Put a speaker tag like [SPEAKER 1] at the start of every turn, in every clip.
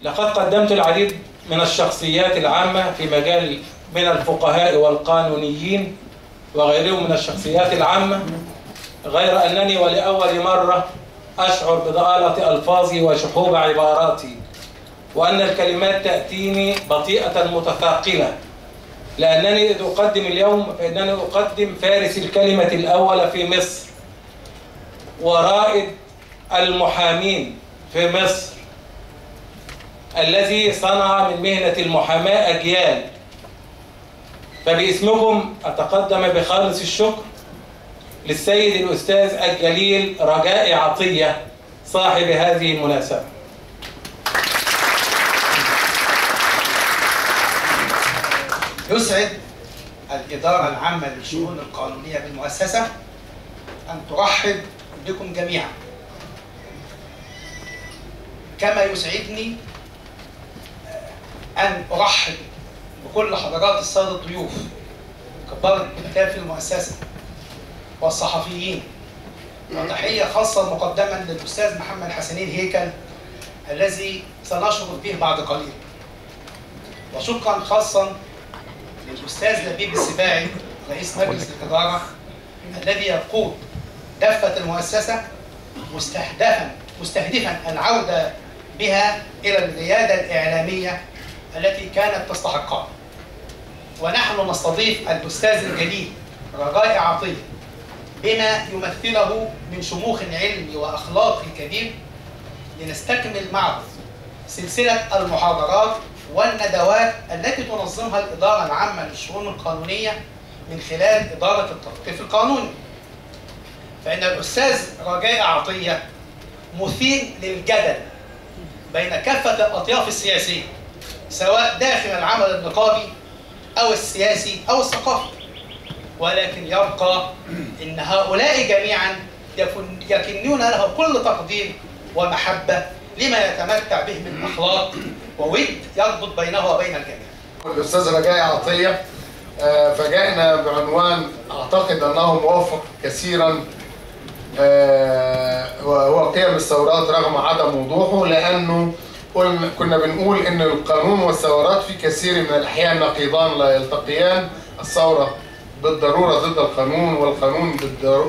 [SPEAKER 1] لقد قدمت العديد من الشخصيات العامة في مجال من الفقهاء والقانونيين وغيرهم من الشخصيات العامة، غير أنني ولأول مرة أشعر بضآلة ألفاظي وشحوب عباراتي، وأن الكلمات تأتيني بطيئة متثاقلة، لأنني إذ أقدم اليوم فإنني أقدم فارس الكلمة الأول في مصر ورائد المحامين في مصر، الذي صنع من مهنة المحاماة أجيال. فباسمكم أتقدم بخالص الشكر للسيد الأستاذ الجليل رجاء عطية صاحب هذه المناسبة.
[SPEAKER 2] يسعد الإدارة العامة للشؤون القانونية بالمؤسسة أن ترحب بكم جميعا، كما يسعدني أن أرحب بكل حضرات السادة الضيوف كبار الكتاب في المؤسسة والصحفيين، وتحية خاصة مقدما للأستاذ محمد حسنين هيكل الذي سنشرف به بعد قليل، وشكرا خاصا للأستاذ لبيب السباعي رئيس مجلس الإدارة الذي يقود دفة المؤسسة مستهدفا العودة بها إلى الريادة الإعلامية التي كانت تستحقها. ونحن نستضيف الأستاذ الجليل رجاء عطية بما يمثله من شموخ علمي وأخلاقي كبير، لنستكمل معه سلسلة المحاضرات والندوات التي تنظمها الإدارة العامة للشؤون القانونية من خلال إدارة التثقيف القانوني. فإن الأستاذ رجاء عطية مثير للجدل بين كافة الأطياف السياسية، سواء داخل العمل النقابي أو السياسي أو الثقافي، ولكن يبقى إن هؤلاء جميعا يكنون له كل تقدير ومحبة لما يتمتع به من أخلاق وود يربط بينه وبين الجميع.
[SPEAKER 3] الأستاذ رجاء عطية فجاءنا بعنوان أعتقد أنه موفق كثيرا، وهو قيم الثورات رغم عدم وضوحه، لأنه كنا بنقول إن القانون والثورات في كثير من الأحيان نقيضان لا يلتقيان، الثورة بالضرورة ضد القانون والقانون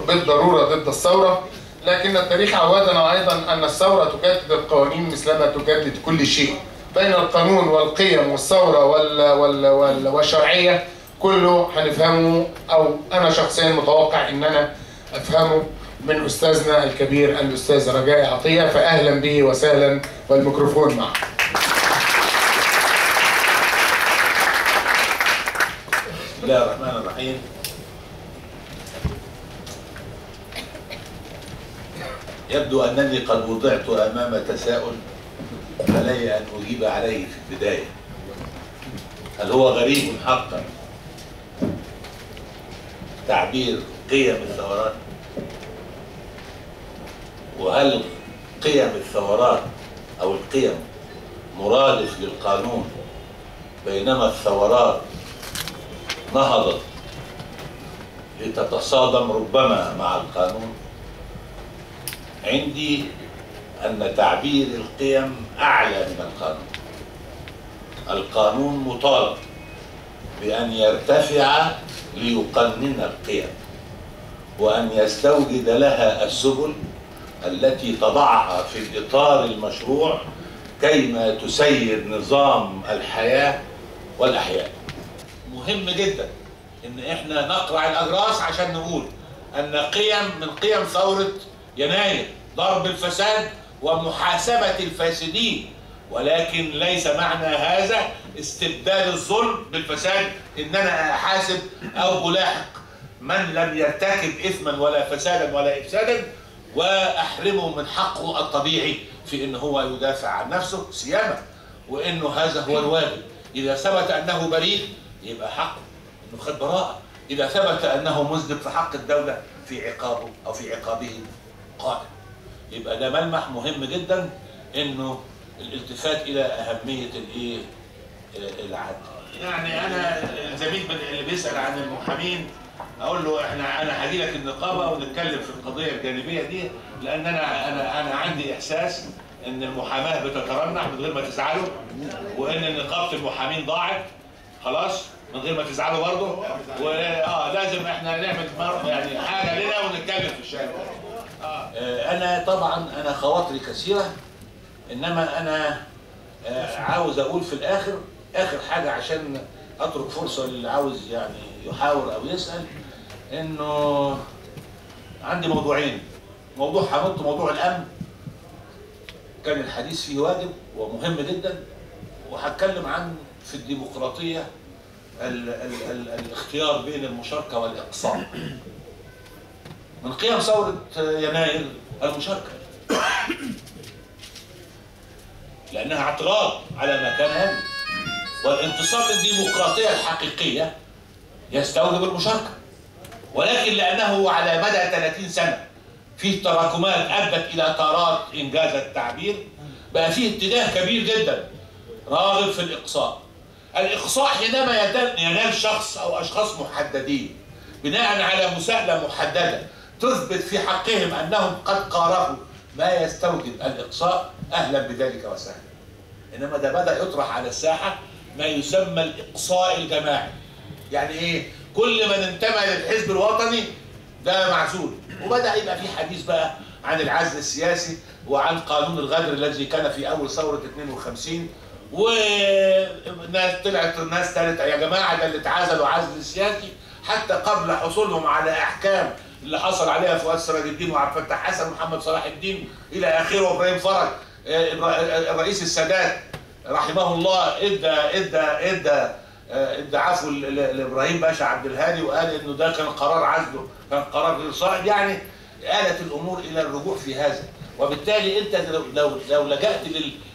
[SPEAKER 3] بالضرورة ضد الثورة، لكن التاريخ عودنا أيضا أن الثورة تجدد القوانين مثلما تجدد كل شيء. بين القانون والقيم والثورة والشرعية كله هنفهمه، أو أنا شخصيا متوقع إن أنا أفهمه من أستاذنا الكبير الأستاذ رجاء عطية، فأهلا به وسهلا والميكروفون معه.
[SPEAKER 4] بسم الله الرحمن الرحيم. يبدو أنني قد وضعت أمام تساؤل علي أن أجيب عليه في البداية. هل هو غريب حقا تعبير قيم الثورات؟ وهل قيم الثورات أو القيم مرادف للقانون، بينما الثورات نهضت لتتصادم ربما مع القانون؟ عندي أن تعبير القيم أعلى من القانون. القانون مطالب بأن يرتفع ليقنن القيم، وأن يستوجد لها السبل التي تضعها في الإطار المشروع كيما تسير نظام الحياة والأحياء. مهم جدا إن إحنا نقرع الأجراس عشان نقول أن قيم من قيم ثورة يناير ضرب الفساد ومحاسبة الفاسدين، ولكن ليس معنى هذا استبدال الظلم بالفساد، إن أنا أحاسب أو ألاحق من لم يرتكب إثما ولا فسادا ولا إفسادا وأحرمه من حقه الطبيعي في إن هو يدافع عن نفسه سيما وإنه هذا هو الواجب. إذا ثبت أنه بريء يبقى حقه إنه خد براءة، إذا ثبت أنه مذنب في حق الدولة في عقابه أو في عقابه قائم. يبقى ده ملمح مهم جدا، إنه الالتفات إلى أهمية العدل. يعني أنا الزميل اللي بيسأل عن المحامين أقول له أنا هجي لك النقابة ونتكلم في القضية الجانبية دي، لأن أنا عندي إحساس ان المحاماه بتترنح من غير ما تزعلوا، وان نقابه المحامين ضاعت خلاص من غير ما تزعلوا برضه، لازم احنا نعمل يعني حاجه لنا ونتكلم في الشارع. انا طبعا انا خواطري كثيره، انما انا عاوز اقول في الاخر اخر حاجه عشان اترك فرصه للي عاوز يعني يحاور او يسال، انه عندي موضوعين. موضوع حملته موضوع الامن، كان الحديث فيه واجب ومهم جدا، وهتكلم عن في الديمقراطيه الاختيار بين المشاركه والاقصاء. من قيم ثوره يناير المشاركه، لانها اعتراض على ما كان هذا، والانتصار للديمقراطيه الحقيقيه يستوجب المشاركه، ولكن لانه على مدى 30 سنه فيه تراكمات ادت الى طارات انجاز التعبير، بقى فيه اتجاه كبير جدا راغب في الاقصاء. الاقصاء حينما ينال شخص او اشخاص محددين بناء على مساءله محدده تثبت في حقهم انهم قد قارفوا ما يستوجب الاقصاء، اهلا بذلك وسهلا. انما ده بدا يطرح على الساحه ما يسمى الاقصاء الجماعي. يعني ايه؟ كل من انتمى للحزب الوطني ده معزول، وبدا يبقى في حديث بقى عن العزل السياسي وعن قانون الغدر الذي كان في اول ثوره 52، وناس طلعت ناس ثالث يا جماعه ده اللي اتعزلوا عزل سياسي حتى قبل حصولهم على احكام اللي حصل عليها فؤاد سراج الدين وعبد الفتاح حسن ومحمد صلاح الدين الى اخره وابراهيم فرج. الرئيس السادات رحمه الله ادى عفو لابراهيم باشا عبد الهادي، وقال انه ده كان قرار عزله، كان قرار غير صائب. يعني آلت الامور الى الرجوع في هذا، وبالتالي انت لو لجأت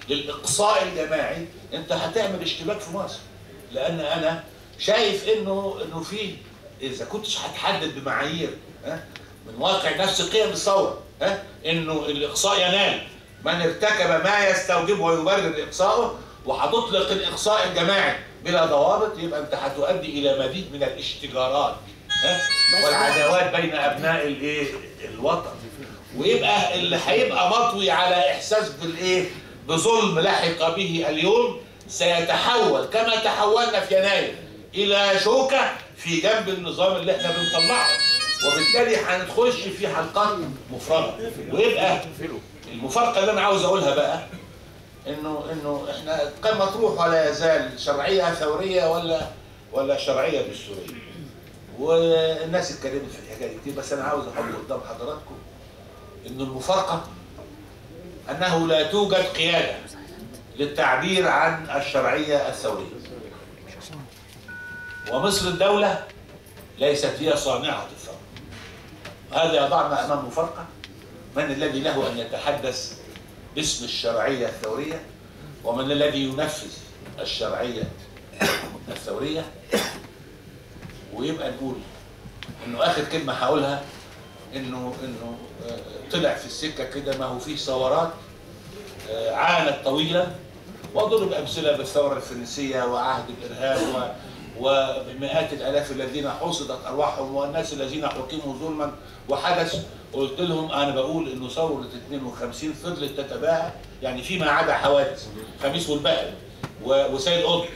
[SPEAKER 4] للاقصاء الجماعي انت هتعمل اشتباك في مصر. لان انا شايف انه في اذا كنتش هتحدد بمعايير من واقع نفس قيم الثوره انه الاقصاء ينال من ارتكب ما يستوجبه ويبرر اقصائه، وهتطلق الاقصاء الجماعي بلا ضوابط، يبقى انت هتؤدي الى مزيد من الاشتجارات والعداوات بين ابناء الوطن، ويبقى اللي هيبقى مطوي على احساس بظلم لحق به اليوم سيتحول كما تحولنا في يناير الى شوكه في جنب النظام اللي احنا بنطلعه، وبالتالي هنخش في حلقات مفرغه. ويبقى المفارقه اللي انا عاوز اقولها بقى انه احنا كان مطروح ولا يزال شرعيه ثوريه ولا شرعيه دستوريه، والناس اتكلمت في الحكايه كتير، بس انا عاوز احط قدام حضراتكم انه المفارقه انه لا توجد قياده للتعبير عن الشرعيه الثوريه، ومصر الدوله ليست هي صانعه الثوره. هذا يضعنا امام مفارقه: من الذي له ان يتحدث باسم الشرعيه الثوريه، ومن الذي ينفذ الشرعيه الثوريه؟ ويبقى نقول انه اخر كلمه هقولها انه طلع في السكه كده ما هو فيه ثورات عانت طويلا، واضرب امثله بالثوره الفرنسيه وعهد الارهاب ومئات الالاف الذين حصدت ارواحهم والناس الذين حكموا ظلما وحدث. قلت لهم انا بقول انه ثوره 52 فضلت تتباهى، يعني فيما عدا حوادث خميس والبقر وسيد قطب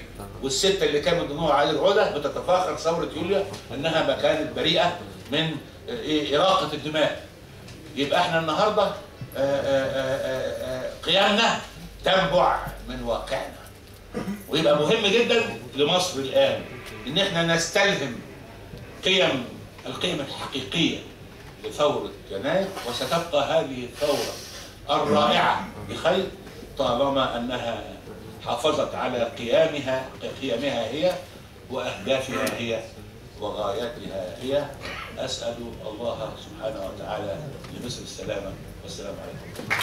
[SPEAKER 4] والسته اللي كانوا من ضمنهم علي العلا، بتتفاخر ثوره يوليو انها ما كانت بريئه من اراقه الدماء. يبقى احنا النهارده قيامنا تنبع من واقعنا، ويبقى مهم جدا لمصر الان ان احنا نستلهم القيم الحقيقيه لثوره يناير، وستبقى هذه الثوره الرائعه بخير طالما انها حافظت على قيمها هي واهدافها هي وغاياتها هي. اسال الله سبحانه وتعالى لمصر السلامه، والسلام عليكم.